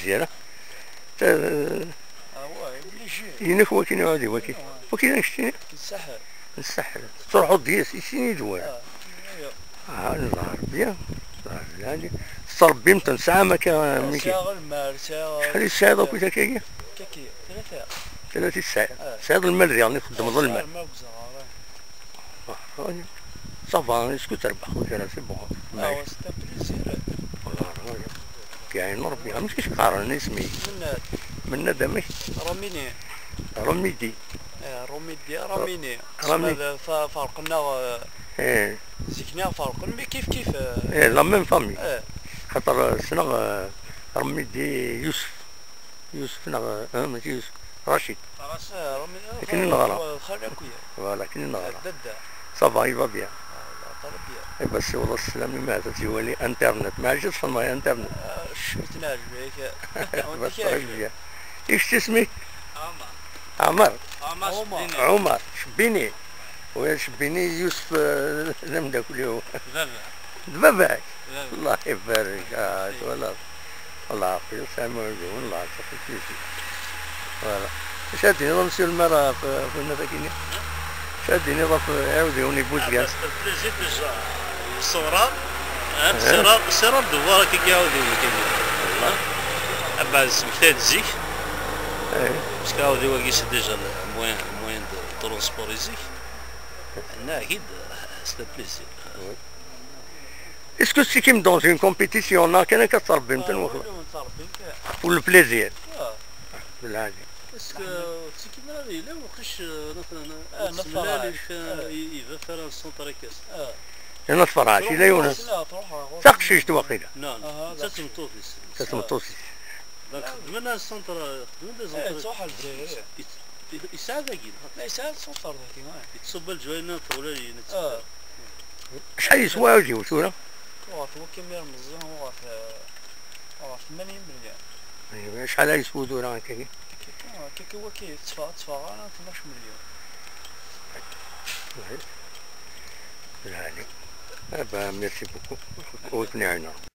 مزيانه ينك وكين عادي وكين نشتي نسحر تروحوا ديس يشيني دوار نظهر بيا يعني صربي متن ساعة ما كان شحال الساعة دوك كاكيا 3 ساعات ساعة المال يعني خدم ظل المال صافا اسكو تربح خويا سي بون والله كاين ربي مش كيقارن اسمي من ندمي رميدي راميني فرقنا زكنا فرقنا مي كيف لا ميم فامي خاطر سنا رميدي يوسف ماشي يوسف رشيد لكن نغرى ولكن نغرى صافا يبا بيان بس والله السلام ما تتولي انترنت ما عرفتش فما انترنت شفت ناجبك بس بيان ايش اسمك؟ عمر شبيني ويا شبيني يوسف لم داكلو دباباك الله يبارك والله الله يعافيك سامع الله يعطيك كيفي فوالا شاديني نمشيو المرا في المساكين شاديني عاودوني بوزكاس البليزير ديجا الصراب دوارا كي عاودوني والله بعد سمحتها تزيك باسكو عاودي واقيس ديجا موان دو ترونسبور يزيك هنا اكيد سي بليزير Est-ce que c'est comme dans une compétition on a كان كتصربي مثلا والبليزير بالعادي اسكو سي كيما راه لا وقش مثلا نفرش يبا فرا سونطري كاس انا الفراش لا يونس تقشيش واقيلا نعم تسمى توسيس دونك خدمنا السونطر خدمنا لي صح الجزائر يساعد كاين لا يساعد سونطر كاين يتصب الجوينات ولا ينتسب شحال يسوى يجيو شوره هو كيما مزيان هو في 80 مليون شحال يسوى دورا هكاك هو تفاغا 12 مليون بالعالي ميرسي بوكو وثني عنا